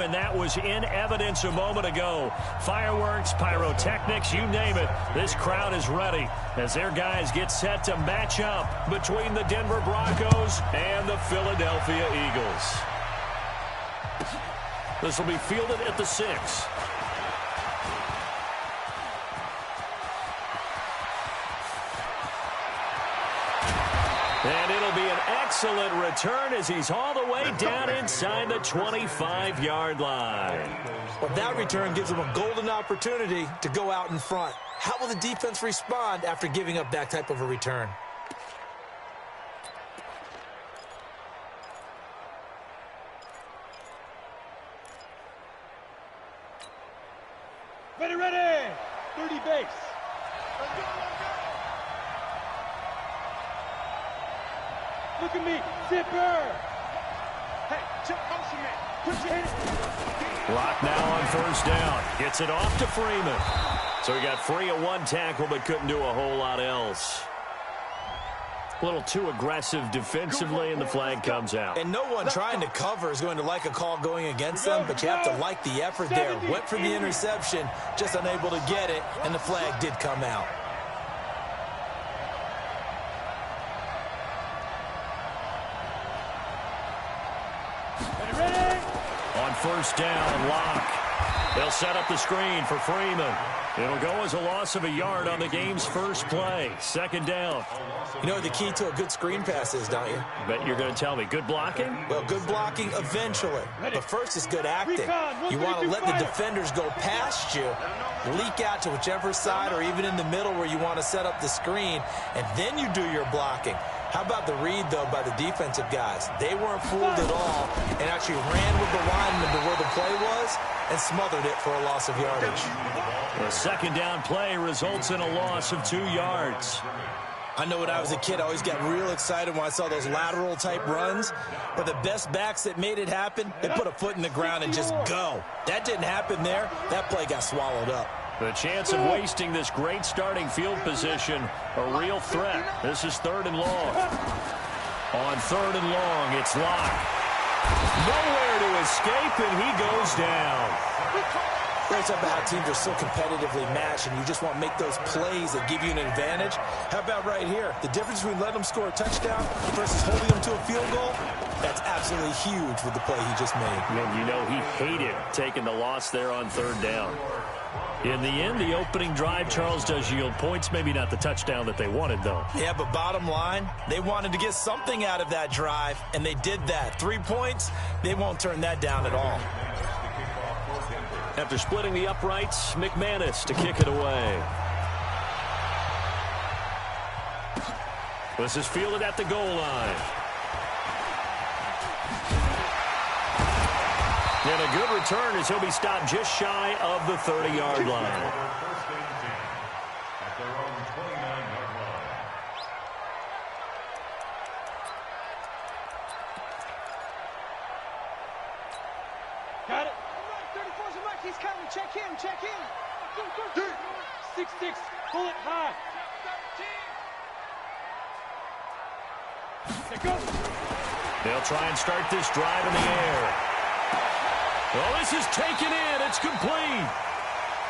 and that was in evidence a moment ago. Fireworks, pyrotechnics, you name it. This crowd is ready as their guys get set to match up between the Denver Broncos and the Philadelphia Eagles. This will be fielded at the 6. And it'll be an excellent return as he's all the way down inside the 25-yard line. Well, that return gives him a golden opportunity to go out in front. How will the defense respond after giving up that type of a return? Ready. 30 base. Look at me, zipper. Hey, jump motion man. Put your head in. Lock now on first down. Gets it off to Freeman. So he got free of one tackle but couldn't do a whole lot else. A little too aggressive defensively, and the flag comes out. And no one trying to cover is going to like a call going against them, but you have to like the effort there. Went for the interception, just unable to get it, and the flag did come out. On first down, Lock. They'll set up the screen for Freeman. It'll go as a loss of a yard on the game's first play. Second down. You know what the key to a good screen pass is, don't you? Bet you're going to tell me. Good blocking? Well, good blocking eventually. But first is good acting. You want to let the defenders go past you, leak out to whichever side or even in the middle where you want to set up the screen, and then you do your blocking. How about the read, though, by the defensive guys? They weren't fooled at all and actually ran with the lineman to where the play was and smothered it for a loss of yardage. The second down play results in a loss of 2 yards. I know when I was a kid, I always got real excited when I saw those lateral-type runs. But the best backs that made it happen, they put a foot in the ground and just go. That didn't happen there. That play got swallowed up. The chance of wasting this great starting field position, a real threat. This is third and long. On third and long, it's Lock. Nowhere to escape, and he goes down. Great talk about how teams are so competitively matched, and you just want to make those plays that give you an advantage. How about right here? The difference between letting them score a touchdown versus holding them to a field goal, that's absolutely huge with the play he just made. And you know he hated taking the loss there on third down. In the end, the opening drive, Charles, does yield points. Maybe not the touchdown that they wanted, though. Yeah, but bottom line, they wanted to get something out of that drive, and they did that. 3 points, they won't turn that down at all. After splitting the uprights, McManus to kick it away. This is fielded at the goal line. And a good return as he'll be stopped just shy of the 30-yard line. Got it. 34's right. He's coming. Check in. Check in. 6-6. Pull it high. There goes. They'll try and start this drive in the air. Well, this is taken in. It's complete.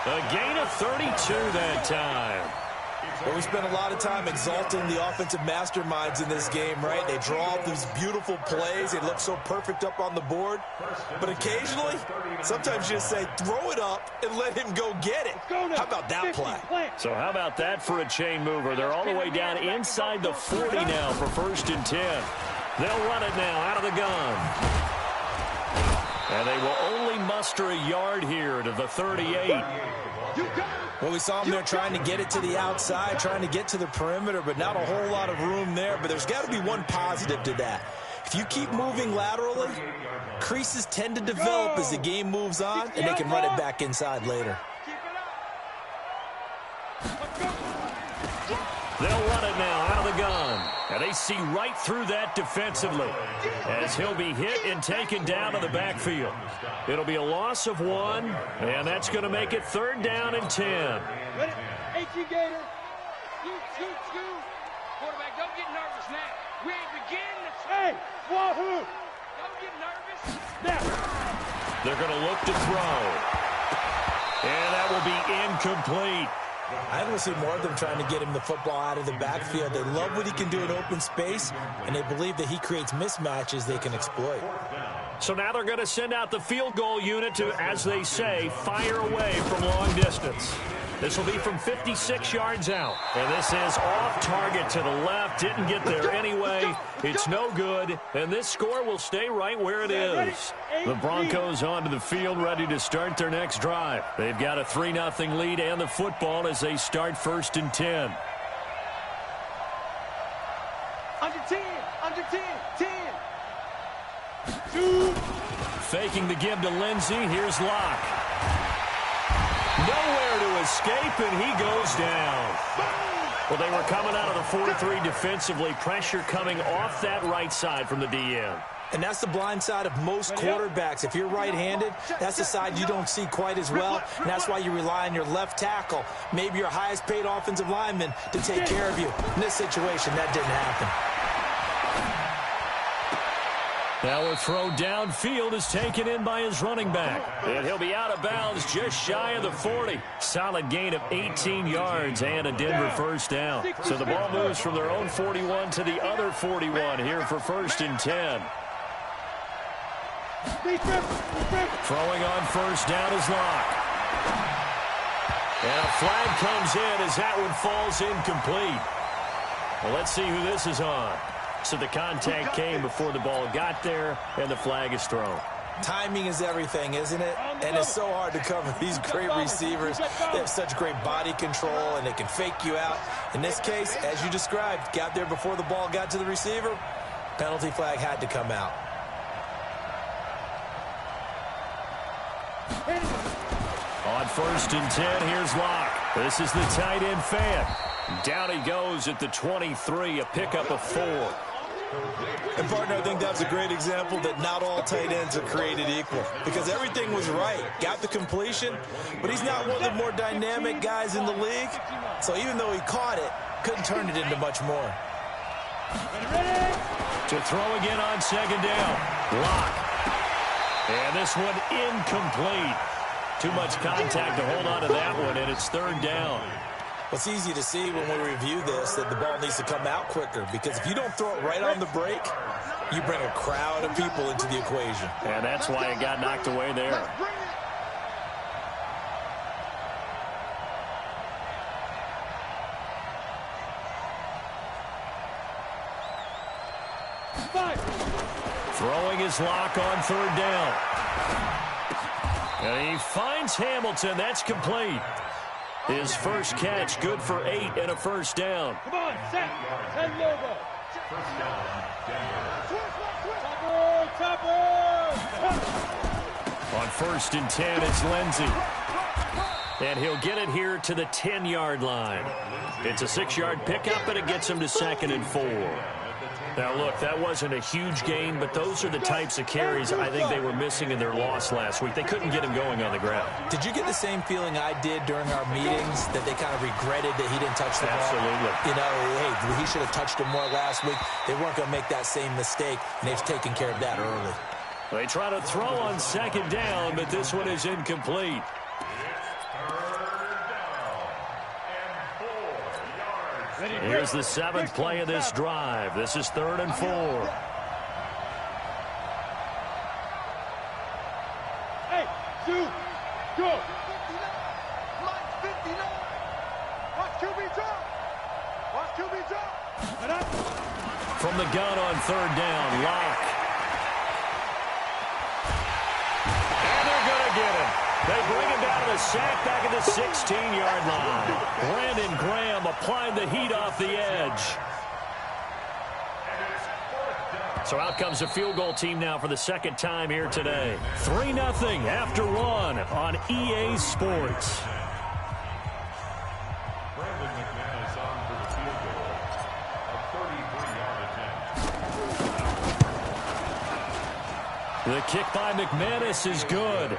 A gain of 32 that time. Well, we spent a lot of time exalting the offensive masterminds in this game, right? They draw up these beautiful plays. They look so perfect up on the board. But occasionally, sometimes you just say, throw it up and let him go get it. How about that play? So how about that for a chain mover? They're all the way down inside the 40 now for 1st and 10. They'll run it now out of the gun. And they will only muster a yard here to the 38. Well, we saw them there trying to get it to the outside, trying to get to the perimeter, but not a whole lot of room there. But there's got to be one positive to that. If you keep moving laterally, creases tend to develop as the game moves on, and they can run it back inside later. They'll run it now out of the gun. And they see right through that defensively as he'll be hit and taken down to the backfield. It'll be a loss of 1, and that's going to make it 3rd down and 10. 18 Gator. 2. Quarterback, don't get nervous now. We ain't beginning to... Hey, wahoo! Don't get nervous. Now. They're going to look to throw. And that will be incomplete. I think we'll see more of them trying to get him the football out of the backfield. They love what he can do in open space, and they believe that he creates mismatches they can exploit. So now they're going to send out the field goal unit to, as they say, fire away from long distance. This will be from 56 yards out. And this is off target to the left. Didn't get there anyway. It's no good. And this score will stay right where it is. The Broncos onto the field, ready to start their next drive. They've got a 3-0 lead and the football as they start 1st and 10. Under 10, under 10, 10. 2. Faking the give to Lindsey. Here's Locke. Nowhere to escape, and he goes down. Well, they were coming out of the 4-3 defensively. Pressure coming off that right side from the DN. And that's the blind side of most quarterbacks. If you're right-handed, that's the side you don't see quite as well. And that's why you rely on your left tackle, maybe your highest-paid offensive lineman, to take care of you. In this situation, that didn't happen. Now a throw downfield is taken in by his running back. And he'll be out of bounds just shy of the 40. Solid gain of 18 yards and a Denver first down. So the ball moves from their own 41 to the other 41 here for 1st and 10. Throwing on 1st down is Locke. And a flag comes in as that one falls incomplete. Well, let's see who this is on. So the contact came before the ball got there, and the flag is thrown. Timing is everything, isn't it? And it's so hard to cover these great receivers. They have such great body control, and they can fake you out. In this case, as you described, got there before the ball got to the receiver. Penalty flag had to come out. On 1st and 10, here's Locke. This is the tight end fan. Down he goes at the 23, a pickup of 4. And, partner, I think that's a great example that not all tight ends are created equal, because everything was right. Got the completion, but he's not one of the more dynamic guys in the league. So even though he caught it, couldn't turn it into much more. To throw again on 2nd down. Locke. And this one incomplete. Too much contact to hold on to that one, and it's 3rd down. It's easy to see when we review this that the ball needs to come out quicker, because if you don't throw it right on the break, you bring a crowd of people into the equation. And that's why it got knocked away there. Throwing his Locke on 3rd down. And he finds Hamilton. That's complete. His first catch, good for 8 and a 1st down. Come on, set. And Lobo. On 1st and 10, it's Lindsey. And he'll get it here to the 10-yard line. It's a 6-yard pickup, and it gets him to 2nd and 4. Now, look, that wasn't a huge gain, but those are the types of carries I think they were missing in their loss last week. They couldn't get him going on the ground. Did you get the same feeling I did during our meetings, that they kind of regretted that he didn't touch the ball? Absolutely. You know, hey, he should have touched him more last week. They weren't going to make that same mistake, and they've taken care of that early. They try to throw on 2nd down, but this one is incomplete. Here's the 7th play of this drive. This is 3rd and 4. Hey, 2, go. Mike 59. Watch QB drop. Watch QB drop. From the gun on 3rd down, Locke. And they're going to get him. They bring him down to the sack back at the 16-yard line. Brandon Graham applied the heat off the edge. So out comes the field goal team now for the 2nd time here today. 3-0 after 1 on EA Sports. The kick by McManus is good.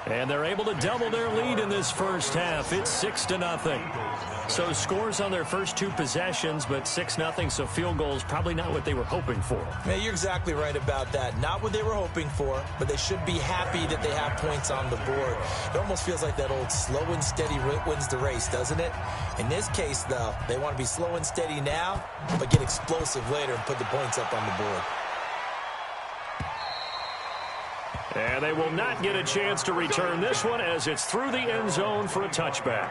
And they're able to double their lead in this first half. It's 6-0. So scores on their first two possessions, but 6-0, so field goals probably not what they were hoping for. Yeah, you're exactly right about that. Not what they were hoping for, but they should be happy that they have points on the board. It almost feels like that old slow and steady wins the race, doesn't it? In this case, though, they want to be slow and steady now, but get explosive later and put the points up on the board. And they will not get a chance to return this one as it's through the end zone for a touchback.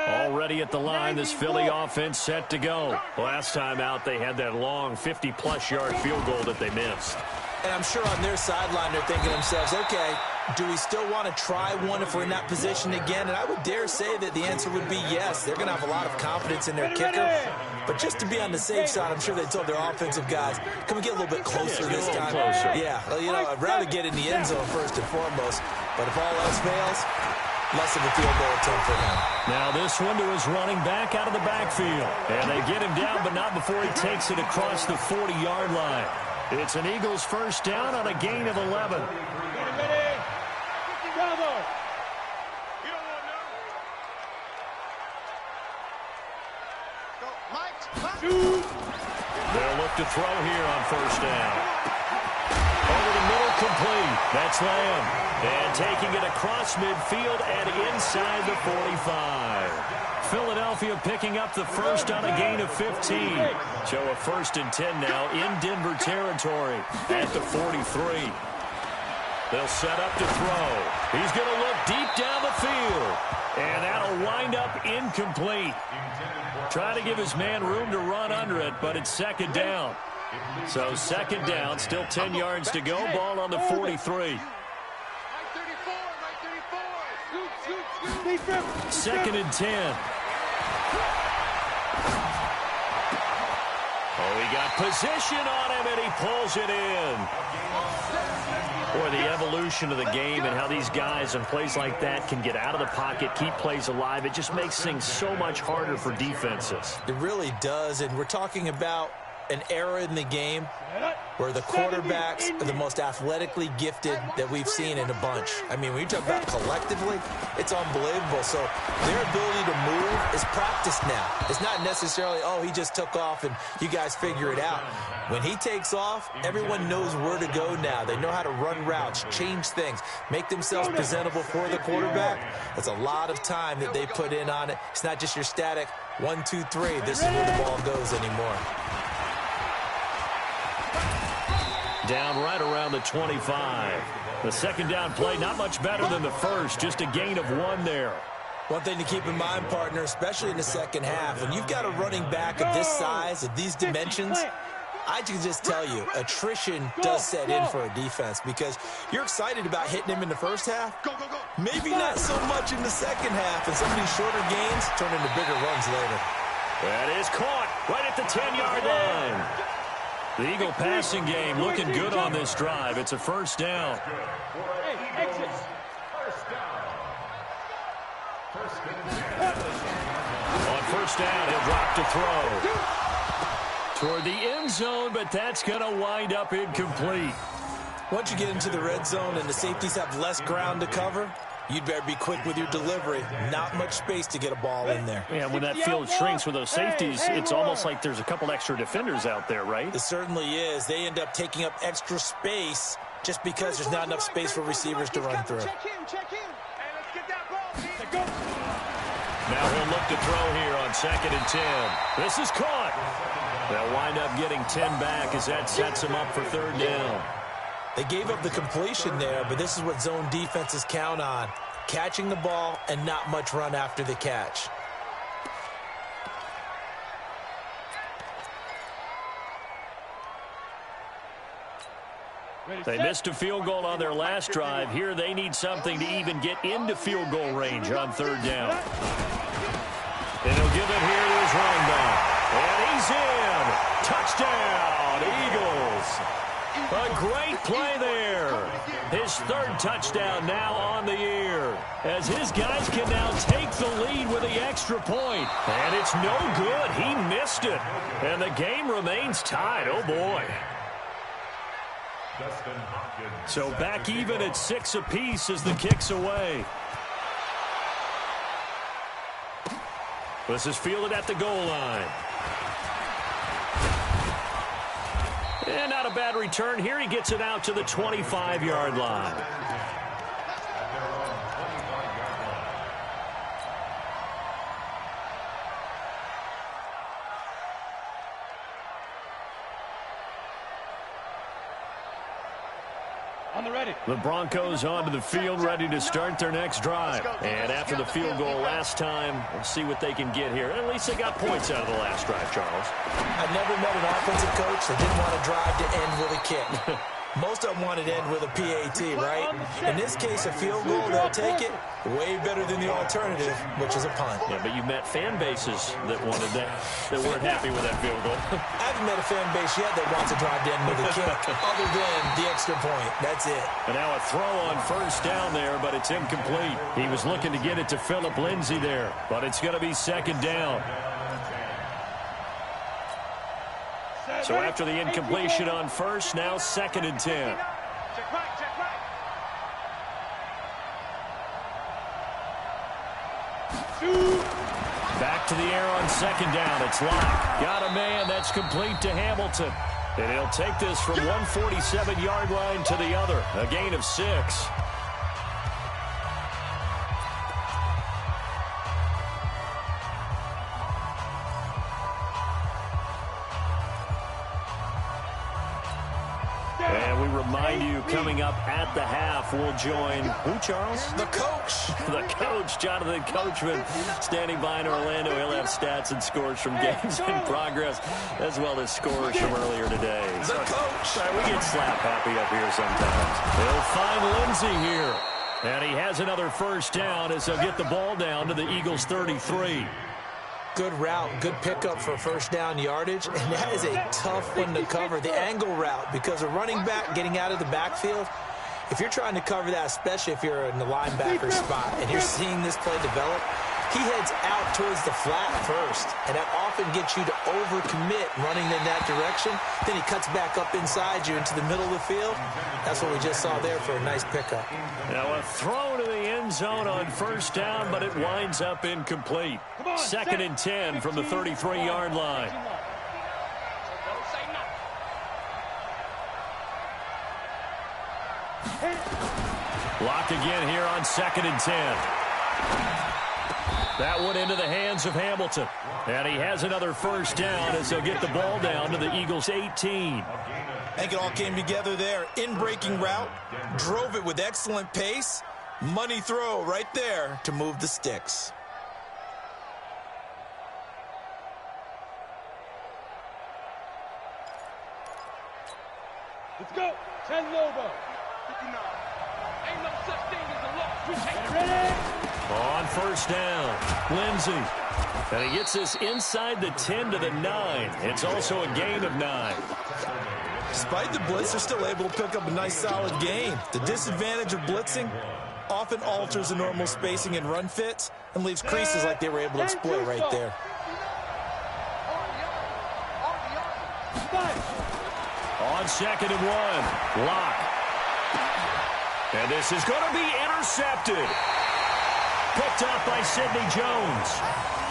Already at the line, this Philly offense set to go. Last time out, they had that long 50-plus yard field goal that they missed. And I'm sure on their sideline, they're thinking to themselves, okay, do we still want to try one if we're in that position again? And I would dare say that the answer would be yes. They're going to have a lot of confidence in their kicker. But just to be on the safe side, I'm sure they told their offensive guys, can we get a little bit closer this time? Yeah, well, you know, I'd rather get in the end zone first and foremost. But if all else fails, less of a field goal attempt for him. Now this one to his running back out of the backfield. And they get him down, but not before he takes it across the 40-yard line. It's an Eagles first down on a gain of 11. They'll look to throw here on first down. Over the middle, complete. That's Lamb. And taking it across midfield and inside the 45. Philadelphia picking up the first on a gain of 15. So a 1st and 10 now in Denver territory at the 43. They'll set up to throw. He's going to look deep down the field. And that'll wind up incomplete. Trying to give his man room to run under it, but it's second down. So second down, still 10 yards to go. Ball on the 43. Second and 10. Oh, he got position on him, and he pulls it in. Boy, the evolution of the game and how these guys in plays like that can get out of the pocket, keep plays alive, it just makes things so much harder for defenses. It really does, and we're talking about an era in the game where the quarterbacks are the most athletically gifted that we've seen in a bunch. I mean, when you talk about collectively, it's unbelievable. So their ability to move is practiced now. It's not necessarily, oh, he just took off and you guys figure it out. When he takes off, everyone knows where to go now. They know how to run routes, change things, make themselves presentable for the quarterback. That's a lot of time that they put in on it. It's not just your static 1, 2, 3. This is where the ball goes anymore. Down right around the 25. The second down play, not much better than the first, just a gain of 1 there. One thing to keep in mind, partner, especially in the second half, when you've got a running back of this size, of these dimensions, I can just tell you, attrition does set in for a defense because you're excited about hitting him in the first half. Maybe not so much in the second half, and some of these shorter gains turn into bigger runs later. That is caught right at the 10-yard line. The Eagle passing game looking good on this drive. It's a first down. On first down, he'll drop to throw. Toward the end zone, but that's going to wind up incomplete. Once you get into the red zone and the safeties have less ground to cover, you'd better be quick with your delivery. Not much space to get a ball in there. Yeah, when that field shrinks with those safeties, it's almost like there's a couple extra defenders out there, right? It certainly is. They end up taking up extra space just because there's not enough space for receivers to run through. Check in. Hey, let's get that ball. Now he'll look to throw here on 2nd and 10. This is caught. They'll wind up getting 10 back as that sets him up for 3rd down. They gave up the completion there, but this is what zone defenses count on. Catching the ball and not much run after the catch. They missed a field goal on their last drive. Here they need something to even get into field goal range on 3rd down. And he'll give it here to his running back. And he's in. Touchdown, Eagles. A great play there. His 3rd touchdown now on the year. As his guys can now take the lead with the extra point. And it's no good. He missed missed it. And the game remains tied. Oh, boy. So back even at 6 apiece as the kick's away. This is fielded at the goal line. And not a bad return here. He gets it out to the 25-yard line. The Broncos onto the field, ready to start their next drive. And after the field goal last time, we'll see what they can get here. At least they got points out of the last drive, Charles. I've never met an offensive coach that didn't want to drive to end with a kick. Most of them wanted to end with a PAT, right? In this case, a field goal, they'll take it. Way better than the alternative, which is a punt. Yeah, but you met fan bases that wanted that weren't happy with that field goal. I haven't met a fan base yet that wants to drive to end with a kick, other than the extra point. That's it. And now a throw on first down there, but it's incomplete. He was looking to get it to Phillip Lindsay there, but it's going to be second down. So after the incompletion on first, now 2nd and 10. Back to the air on 2nd down. It's Locke. Got a man. That's complete to Hamilton. And he'll take this from 147-yard line to the other. A gain of 6. And we remind you, coming up at the half, we'll join who, Charles? The coach. The coach, Jonathan Coachman, standing by in Orlando. He'll have stats and scores from games in progress, as well as scores from earlier today. The coach. We get slap happy up here sometimes. They'll find Lindsay here. And he has another first down as they'll get the ball down to the Eagles' 33. Good route, good pickup for first down yardage, and that is a tough one to cover, the angle route, because a running back getting out of the backfield, if you're trying to cover that, especially if you're in the linebacker spot, and you're seeing this play develop, he heads out towards the flat first, and that often gets you to overcommit running in that direction. Then he cuts back up inside you into the middle of the field. That's what we just saw there for a nice pickup. Now a throw to the end zone on first down, but it winds up incomplete. 2nd and 10 from the 33-yard line. Locked again here on 2nd and 10. That one into the hands of Hamilton. And he has another first down as they'll get the ball down to the Eagles' 18. I think it all came together there. In-breaking route, drove it with excellent pace. Money throw right there to move the sticks. Let's go. 10 Lobo. 59. Ain't no such thing as a loss. Get ready. On first down, Lindsay. And he gets this inside the 10 to the 9. It's also a gain of 9. Despite the blitz, they're still able to pick up a nice, solid gain. The disadvantage of blitzing often alters the normal spacing and run fits and leaves creases like they were able to exploit right there. On 2nd and 1, Locke. And this is going to be intercepted. Picked up by Sidney Jones.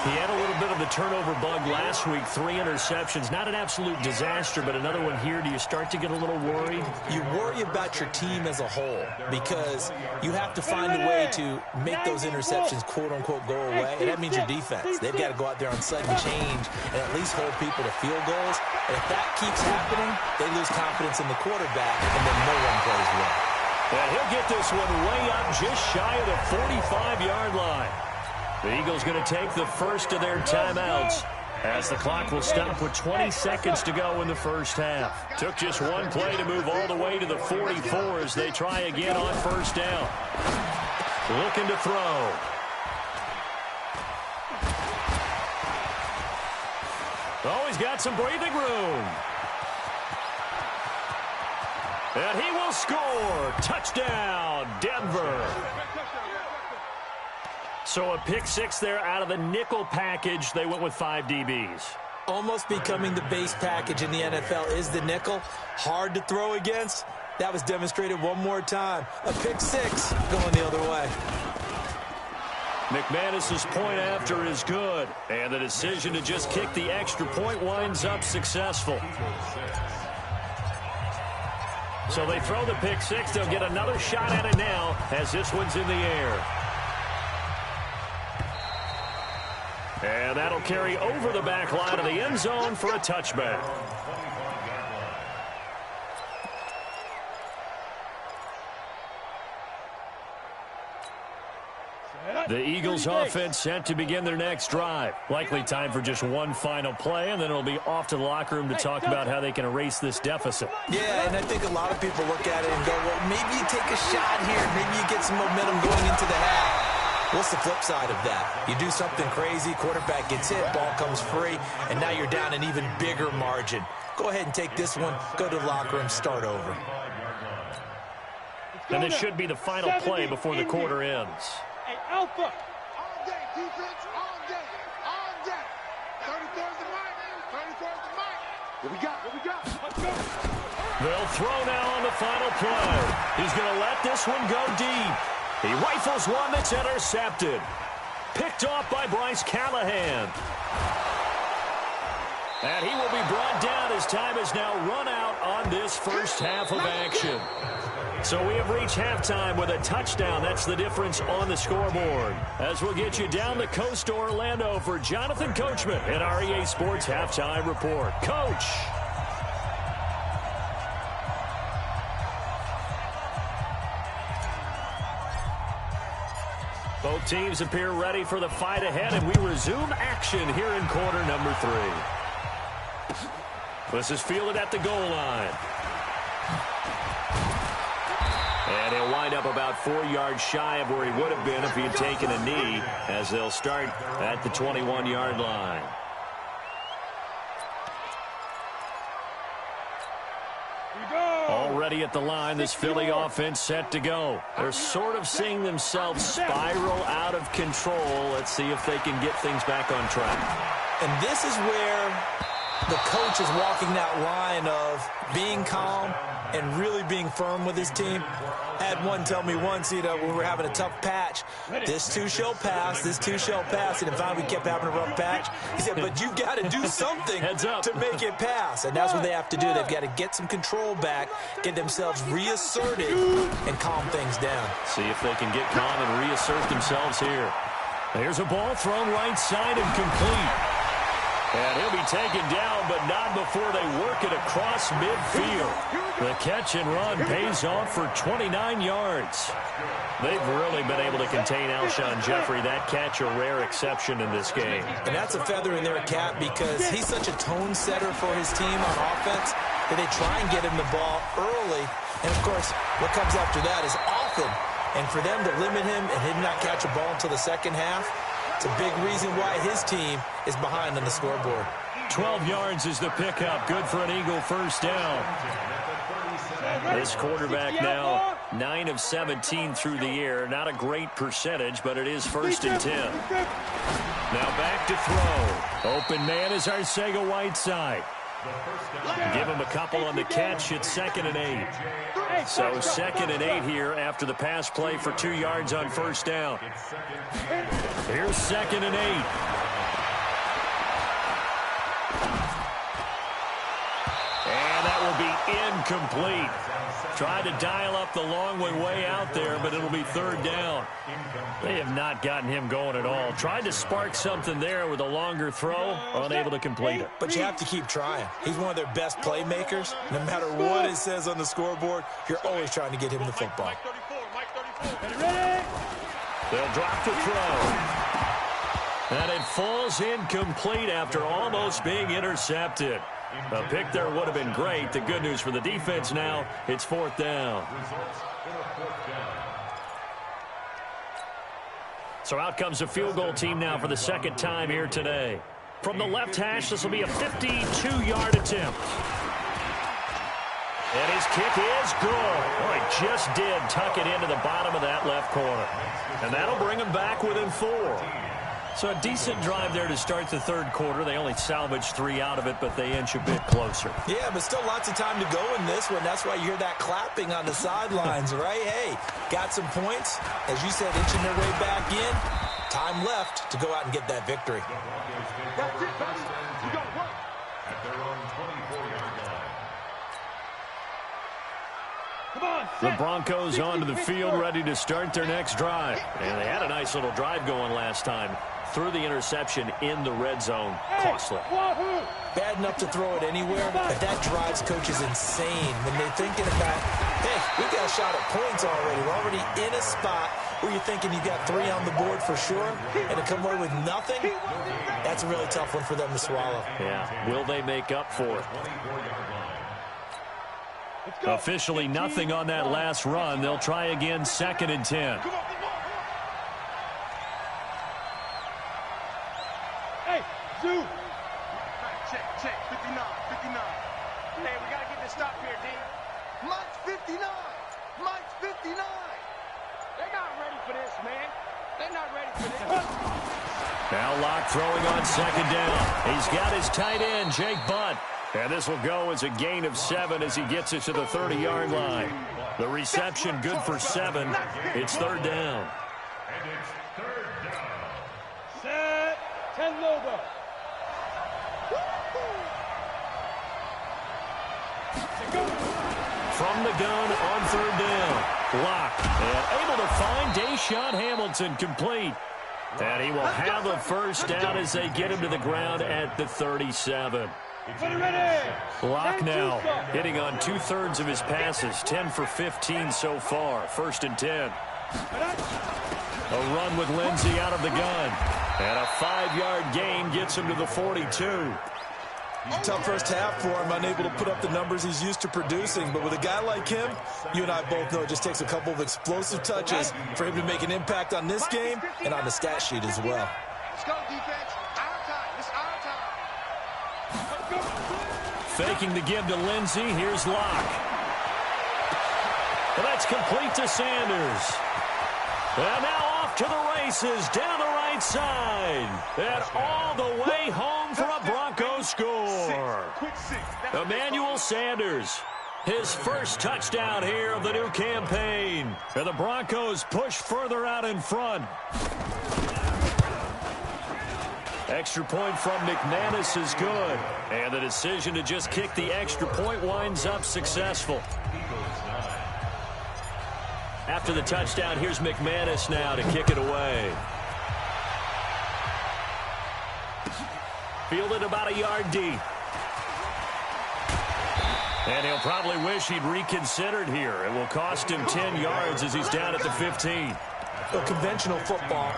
He had a little bit of the turnover bug last week. 3 interceptions. Not an absolute disaster, but another one here. Do you start to get a little worried? You worry about your team as a whole because you have to find a way to make those interceptions, quote-unquote, go away. And that means your defense. They've got to go out there on sudden change and at least hold people to field goals. And if that keeps happening, they lose confidence in the quarterback, and then no one plays well. And he'll get this one way up just shy of the 45-yard line. The Eagles going to take the first of their timeouts as the clock will stop with 20 seconds to go in the first half. Took just one play to move all the way to the 44 as they try again on first down. Looking to throw. Oh, he's got some breathing room. And he will score. Touchdown, Denver. So a pick 6 there out of the nickel package. They went with 5 DBs. almost becoming the base package in the NFL is the nickel. Hard to throw against. That was demonstrated one more time. A pick six going the other way. McManus's point after is good, and the decision to just kick the extra point winds up successful. So they throw the pick six. They'll get another shot at it now as this one's in the air. And that'll carry over the back line of the end zone for a touchback. The Eagles offense set to begin their next drive. Likely time for just one final play, and then it'll be off to the locker room to talk about how they can erase this deficit. Yeah, and I think a lot of people look at it and go, well, maybe you take a shot here. Maybe you get some momentum going into the half. What's the flip side of that? You do something crazy, quarterback gets hit, ball comes free, and now you're down an even bigger margin. Go ahead and take this one, go to the locker room, start over. And this should be the final play before the quarter ends. Hey, Alpha. All day, defense, all day, all day. 34's the mic, 34's the mic. What we got, what we got? Let's go. They'll throw now on the final play. He's going to let this one go deep. He rifles one that's intercepted. Picked off by Bryce Callahan. And he will be brought down as time has now run out on this first half of action. So we have reached halftime with a touchdown. That's the difference on the scoreboard. As we'll get you down the coast to Orlando for Jonathan Coachman at our EA Sports Halftime Report. Coach. Both teams appear ready for the fight ahead, and we resume action here in quarter number 3. This is fielded at the goal line. And he'll wind up about 4 yards shy of where he would have been if he had taken a knee, as they'll start at the 21-yard line. Already at the line, this Philly offense set to go. They're sort of seeing themselves spiral out of control. Let's see if they can get things back on track. And this is where the coach is walking that line of being calm and really being firm with his team. Had one tell me once, when we were having a tough patch, this too shall pass, this too shall pass. And finally we kept having a rough patch. He said, but you've got to do something to make it pass. And that's what they have to do. They've got to get some control back, get themselves reasserted, and calm things down. See if they can get calm and reassert themselves here. There's a ball thrown right side and complete. And he'll be taken down, but not before they work it across midfield. The catch and run pays off for 29 yards. They've really been able to contain Alshon Jeffrey. That catch a rare exception in this game. And that's a feather in their cap because he's such a tone setter for his team on offense that they try and get him the ball early. And, of course, what comes after that is often. And for them to limit him and him not catch a ball until the second half, it's a big reason why his team is behind on the scoreboard. 12 yards is the pickup. Good for an Eagle first down. This quarterback now 9 of 17 through the air. Not a great percentage, but it is 1st and 10. Now back to throw. Open man is Arcega-Whiteside. Give him a couple on the catch. It's 2nd and 8. So 2nd and 8 here after the pass play for 2 yards on first down. Here's 2nd and 8. And that will be incomplete. Tried to dial up the long one way out there, but it'll be 3rd down. They have not gotten him going at all. Tried to spark something there with a longer throw, unable to complete it. But you have to keep trying. He's one of their best playmakers. No matter what it says on the scoreboard, you're always trying to get him the football. They'll drop the throw. And it falls incomplete after almost being intercepted. A pick there would have been great. The good news for the defense now, it's 4th down. So out comes the field goal team now for the 2nd time here today. From the left hash, this will be a 52-yard attempt. And his kick is good. Oh, he just did tuck it into the bottom of that left corner. And that'll bring him back within 4. So a decent drive there to start the third quarter. They only salvaged 3 out of it, but they inch a bit closer. Yeah, but still lots of time to go in this one. That's why you hear that clapping on the sidelines, right? Hey, got some points. As you said, inching their way back in. Time left to go out and get that victory. That's it, buddy. You got to work. At their own 24-yard line. Come on, The Broncos onto the field, ready to start their next drive. And they had a nice little drive going last time. Threw the interception in the red zone. Costly. Bad enough to throw it anywhere, but that drives coaches insane when they're thinking about, hey, we got a shot at points already. We're already in a spot where you're thinking you got 3 on the board for sure, and to come away with nothing, that's a really tough one for them to swallow. Yeah, will they make up for it? Officially nothing on that last run. They'll try again, 2nd and 10. Hey, Zoo. Check. 59. Hey, we got to get this stop here, D. Mike's 59. Mike's 59. They're not ready for this, man. They're not ready for this. Now Locke throwing on 2nd down. He's got his tight end, Jake Butt. And this will go as a gain of 7 as he gets it to the 30-yard line. The reception good for 7. It's 3rd down. And it's 3rd down. Set. 10 Lobo. From the gun on 3rd down. Locke and able to find Deshaun Hamilton complete. And he will have a first down as they get him to the ground at the 37. Locke now hitting on 2/3 of his passes, 10 for 15 so far. 1st and 10. A run with Lindsey out of the gun. And a 5-yard gain gets him to the 42. Tough first half for him, unable to put up the numbers he's used to producing. But with a guy like him, you and I both know it just takes a couple of explosive touches for him to make an impact on this game and on the stat sheet as well. Let's go, defense. Our time. It's our time. Faking the give to Lindsey. Here's Locke. Well, that's complete to Sanders. And now off to the races down the right side. And all the way home for a Broncos score. Emmanuel Sanders, his first touchdown here of the new campaign. And the Broncos push further out in front. Extra point from McManus is good. And the decision to just kick the extra point winds up successful. After the touchdown, here's McManus now to kick it away. Fielded about a yard deep. And he'll probably wish he'd reconsidered here. It will cost him 10 yards as he's down at the 15. So conventional football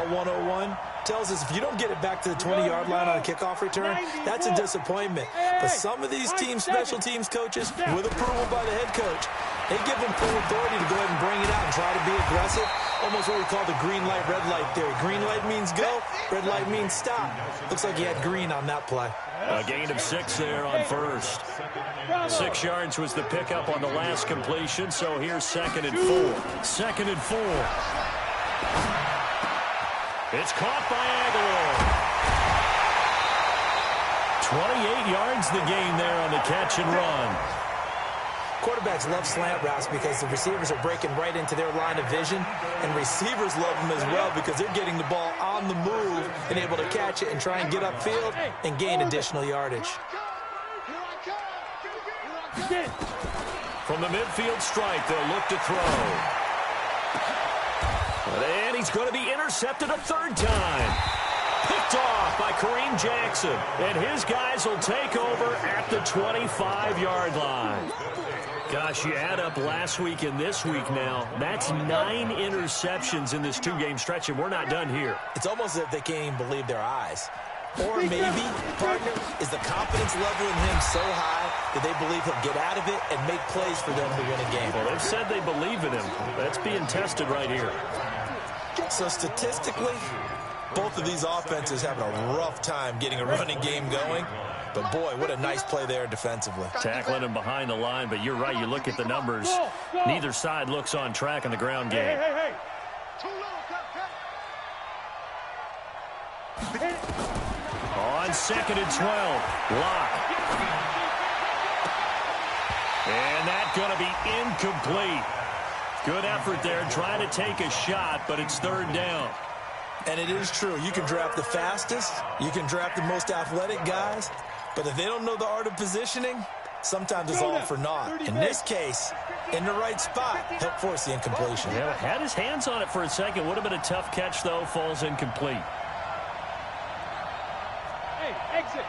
101, tells us if you don't get it back to the 20-yard line on a kickoff return, that's a disappointment. But some of these teams, special teams coaches, with approval by the head coach, they give them full authority to go ahead and bring it out and try to be aggressive. Almost what we call the green light, red light theory. Green light means go, red light means stop. Looks like he had green on that play. A gain of 6 there on first. 6 yards was the pickup on the last completion, so here's 2nd and 4. 2nd and 4. It's caught by Aguilar. 28 yards the gain there on the catch and run. Quarterbacks love slant routes because the receivers are breaking right into their line of vision, and receivers love them as well because they're getting the ball on the move and able to catch it and try and get upfield and gain additional yardage. From the midfield stripe, they'll look to throw. And he's going to be intercepted a 3rd time. Picked off by Kareem Jackson. And his guys will take over at the 25-yard line. Gosh, you add up last week and this week now. That's 9 interceptions in this 2-game stretch, and we're not done here. It's almost as if they can't even believe their eyes. Or maybe, partner, is the confidence level in him so high that they believe he'll get out of it and make plays for them to win a game. Well, they've said they believe in him. That's being tested right here. So statistically, both of these offenses having a rough time getting a running game going. But, boy, what a nice play there defensively. Tackling him behind the line, but you're right. You look at the numbers. Neither side looks on track in the ground game. Hey. On 2nd and 12, Locke. And that's going to be incomplete. Good effort there, trying to take a shot, but it's 3rd down. And it is true. You can draft the fastest. You can draft the most athletic guys. But if they don't know the art of positioning, sometimes it's all for naught. In this case, in the right spot, help force the incompletion. Yeah, had his hands on it for a second. Would have been a tough catch, though. Falls incomplete. Hey, exit.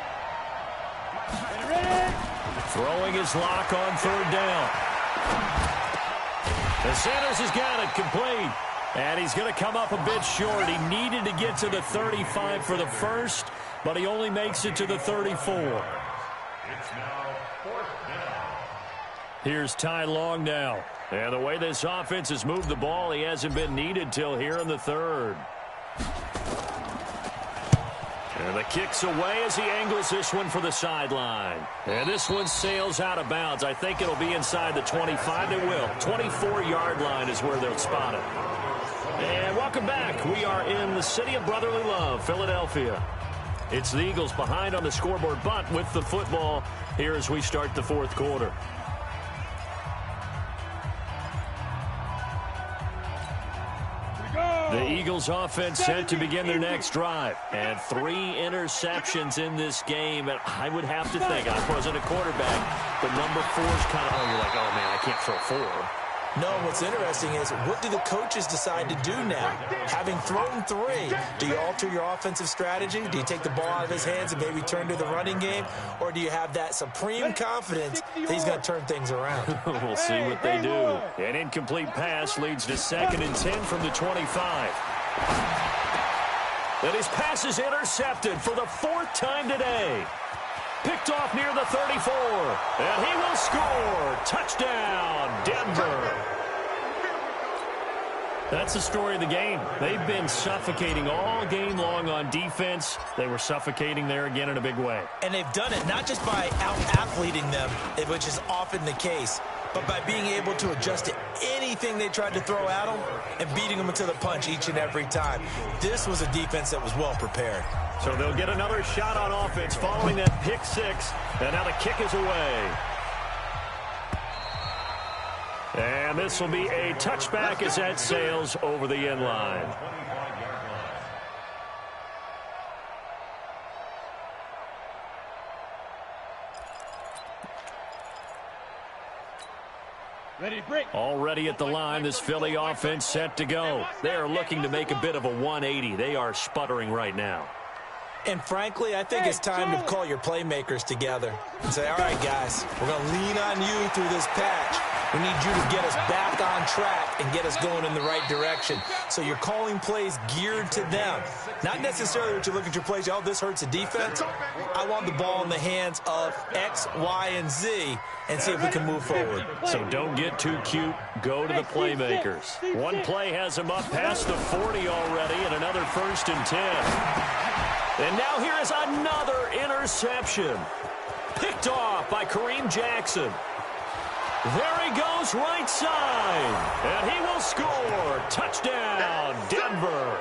Ready. Throwing his Lock on 3rd down. The Sanders has got it complete. And he's going to come up a bit short. He needed to get to the 35 for the first, but he only makes it to the 34. It's now 4th down. Here's Ty Long now. And the way this offense has moved the ball, he hasn't been needed till here in the 3rd. And the kick's away as he angles this one for the sideline. And this one sails out of bounds. I think it'll be inside the 25. It will. 24-yard line is where they'll spot it. And welcome back. We are in the city of brotherly love, Philadelphia. It's the Eagles behind on the scoreboard, but with the football here as we start the 4th quarter. The Eagles offense set to begin their next drive. And 3 interceptions in this game. And I would have to think, I wasn't a quarterback, but number 4's kind of, you're like, oh, man, I can't throw 4. No, what's interesting is, what do the coaches decide to do now? Having thrown 3, do you alter your offensive strategy? Do you take the ball out of his hands and maybe turn to the running game? Or do you have that supreme confidence that he's going to turn things around? We'll see what they do. An incomplete pass leads to 2nd and 10 from the 25. And his pass is intercepted for the 4th time today. Picked off near the 34. And he will score. Touchdown, Denver. That's the story of the game. They've been suffocating all game long on defense. They were suffocating there again in a big way. And they've done it not just by out-athleting them, which is often the case, but by being able to adjust to anything they tried to throw at them and beating them to the punch each and every time. This was a defense that was well prepared. So they'll get another shot on offense following that pick 6. And now the kick is away. And this will be a touchback as that sails over the end line. Ready to break. Already at the line, this Philly offense set to go. They are looking to make a bit of a 180. They are sputtering right now. And frankly, I think it's time to call your playmakers together and say, all right, guys, we're going to lean on you through this patch. We need you to get us back on track and get us going in the right direction. So you're calling plays geared to them. Not necessarily what you look at your plays, oh, this hurts the defense. I want the ball in the hands of X, Y, and Z and see if we can move forward. So don't get too cute. Go to the playmakers. One play has him up past the 40 already, and another 1st and 10. And now here is another interception. Picked off by Kareem Jackson. There he goes right side. And he will score. Touchdown, Denver.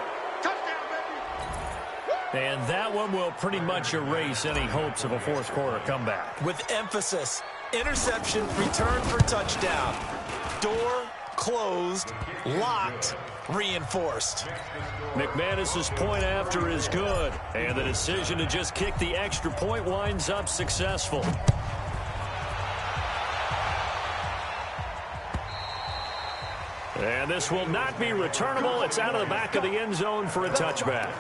And that one will pretty much erase any hopes of a 4th quarter comeback. With emphasis, interception, return for touchdown. Door closed, locked, reinforced. McManus's point after is good. And the decision to just kick the extra point winds up successful. And this will not be returnable. It's out of the back of the end zone for a touchback.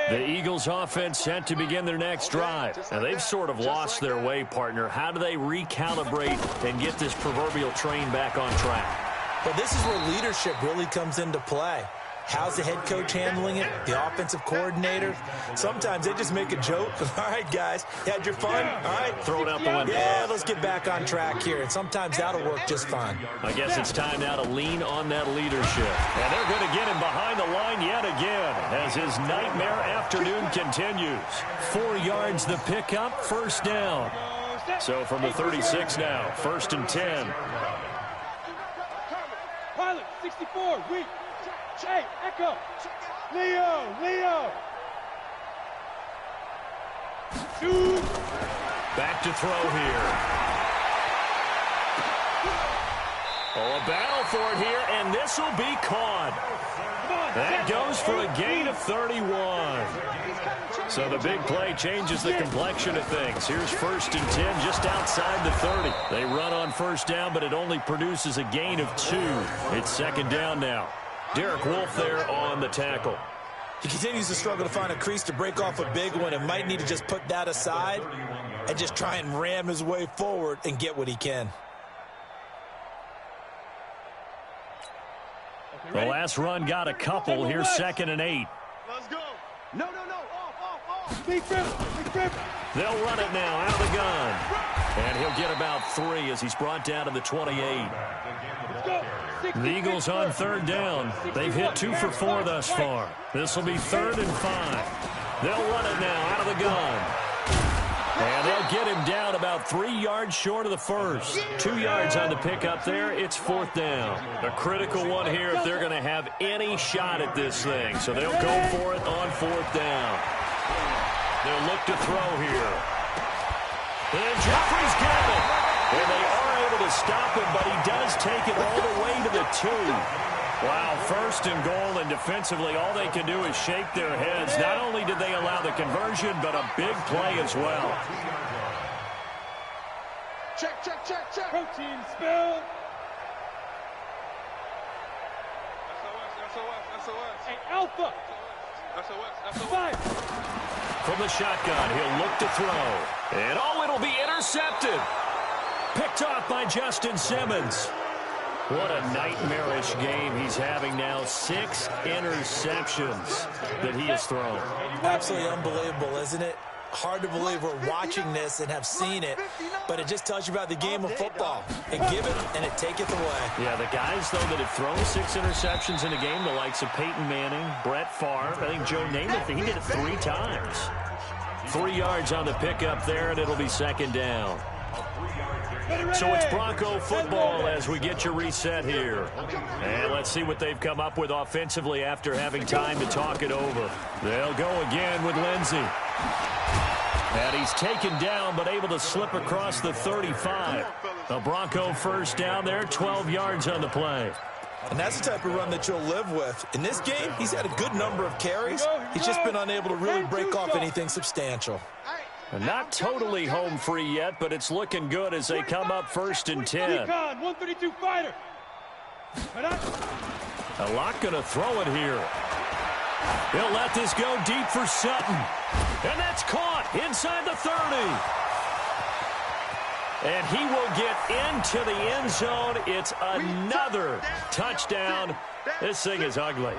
The Eagles offense set to begin their next drive. Now, they've sort of lost their way, partner. How do they recalibrate and get this proverbial train back on track? Well, this is where leadership really comes into play. How's the head coach handling it? The offensive coordinator? Sometimes they just make a joke. All right, guys, you had your fun? All right. Throw it out the window. Yeah, let's get back on track here. And sometimes that'll work just fine. I guess it's time now to lean on that leadership. And they're going to get him behind the line yet again as his nightmare afternoon continues. 4 yards the pickup, first down. So from the 36 now, 1st and 10. Pilot, 64, weak. Hey, Echo. Leo. Shoot. Back to throw here. Oh, a battle for it here, and this will be caught. That goes for a gain of 31. So the big play changes the complexion of things. Here's 1st and 10 just outside the 30. They run on first down, but it only produces a gain of 2. It's 2nd down now. Derek Wolfe there on the tackle. He continues to struggle to find a crease to break off a big one and might need to just put that aside and just try and ram his way forward and get what he can. The last run got a couple. Here's 2nd and 8. Let's go. No. Off. Big trip. They'll run it now out of the gun. And he'll get about 3 as he's brought down to the 28. Let's go. The Eagles on 3rd down. They've hit 2 for 4 thus far. This will be 3rd and 5. They'll run it now out of the gun. And they'll get him down about 3 yards short of the first. 2 yards on the pickup there. It's 4th down. A critical one here if they're going to have any shot at this thing. So they'll go for it on 4th down. They'll look to throw here. And Jeffrey's got it. And they are able to stop him, but he does take it all the way to the 2. Wow, 1st and goal, and defensively all they can do is shake their heads. Not only did they allow the conversion, but a big play as well. Check. Protein spill. SOS. Hey, Alpha. SOS. Fire. From the shotgun, he'll look to throw. And it'll be intercepted. Picked off by Justin Simmons. What a nightmarish game he's having now. 6 interceptions that he has thrown. Absolutely unbelievable, isn't it? Hard to believe we're watching this and have seen it, but it just tells you about the game of football. It giveth and it taketh away. Yeah, the guys, though, that have thrown 6 interceptions in a game, the likes of Peyton Manning, Brett Favre, I think Joe Namath, he did it 3 times. 3 yards on the pickup there, and it'll be 2nd down. So it's Bronco football as we get you reset here. And let's see what they've come up with offensively after having time to talk it over. They'll go again with Lindsey. And he's taken down but able to slip across the 35. The Bronco 1st down there, 12 yards on the play. And that's the type of run that you'll live with. In this game, he's had a good number of carries. He's just been unable to really break off anything substantial. And not totally home free yet, but it's looking good as they come up 1st and 10. 132 fighter. A lot going to throw it here. He'll let this go deep for Sutton. And that's caught inside the 30. And he will get into the end zone. It's another touchdown. This thing is ugly.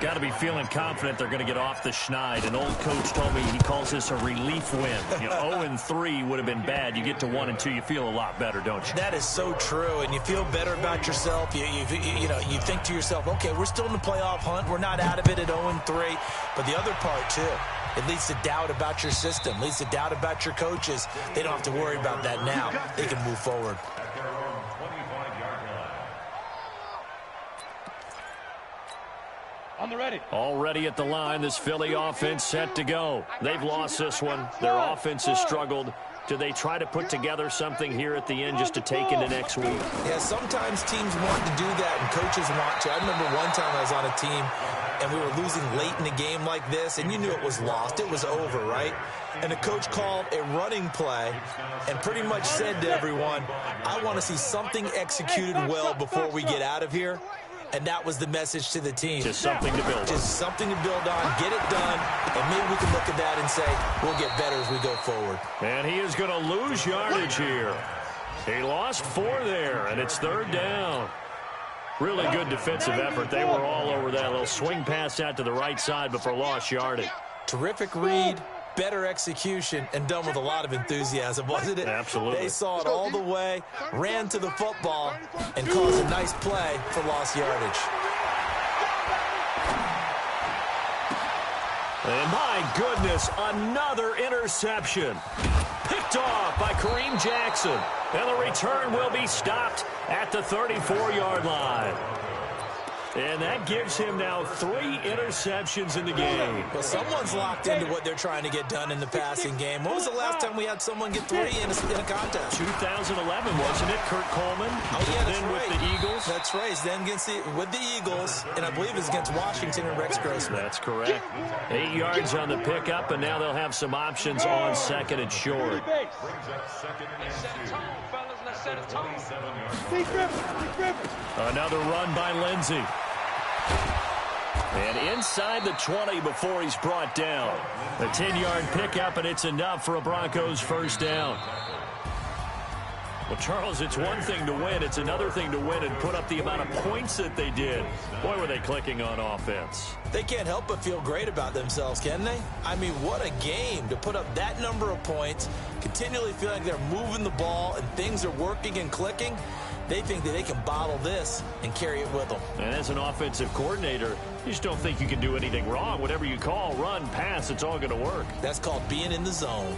Got to be feeling confident they're going to get off the schneid. An old coach told me he calls this a relief win. 0-3 would have been bad. You get to 1-2, you feel a lot better, don't you? That is so true, and you feel better about yourself. You think to yourself, okay, we're still in the playoff hunt. We're not out of it at 0-3. But the other part, too, it leads to doubt about your system, leads to doubt about your coaches. They don't have to worry about that now. They can move forward. On the ready. Already at the line, this Philly offense set to go. They've lost this one. Their offense has struggled. Do they try to put together something here at the end just to take into next week? Yeah, sometimes teams want to do that and coaches want to. I remember one time I was on a team and we were losing late in the game like this, and you knew it was lost. It was over, right? And the coach called a running play and pretty much said to everyone, I want to see something executed well before we get out of here. And that was the message to the team. Just something to build on. Just something to build on, get it done, and maybe we can look at that and say, we'll get better as we go forward. And he is going to lose yardage here. He lost 4 there, and it's 3rd down. Really good defensive effort. They were all over that. A little swing pass out to the right side, but for lost yardage. Terrific read, better execution, and done with a lot of enthusiasm, wasn't it? Absolutely. They saw it all the way, ran to the football, and caused a nice play for lost yardage. And my goodness, another interception. Picked off by Kareem Jackson. And the return will be stopped at the 34-yard line. And that gives him now 3 interceptions in the game. Well, someone's locked into what they're trying to get done in the passing game. When was the last time we had someone get 3 in a contest? 2011, wasn't it? Kurt Coleman. Oh, yeah, that's then right. With the Eagles. That's right. Then with the Eagles, and I believe it's against Washington and Rex Grossman. That's correct. 8 yards on the pickup, and now they'll have some options on second and short. Another run by Lindsey. And inside the 20 before he's brought down. A 10-yard pickup, and it's enough for a Broncos first down. Well, Charles, it's one thing to win. It's another thing to win and put up the amount of points that they did. Boy, were they clicking on offense. They can't help but feel great about themselves, can they? I mean, what a game to put up that number of points, continually feel like they're moving the ball and things are working and clicking. They think that they can bottle this and carry it with them. And as an offensive coordinator, you just don't think you can do anything wrong. Whatever you call, run, pass, it's all going to work. That's called being in the zone.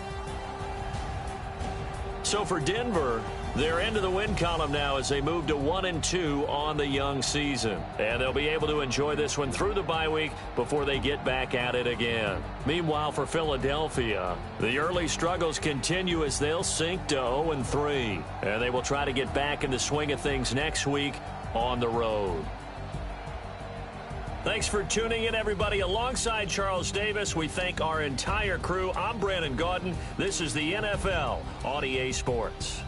So for Denver, they're into the win column now as they move to 1-2 on the young season. And they'll be able to enjoy this one through the bye week before they get back at it again. Meanwhile, for Philadelphia, the early struggles continue as they'll sink to 0-3. And they will try to get back in the swing of things next week on the road. Thanks for tuning in, everybody. Alongside Charles Davis, we thank our entire crew. I'm Brandon Gaudin. This is the NFL on EA Sports.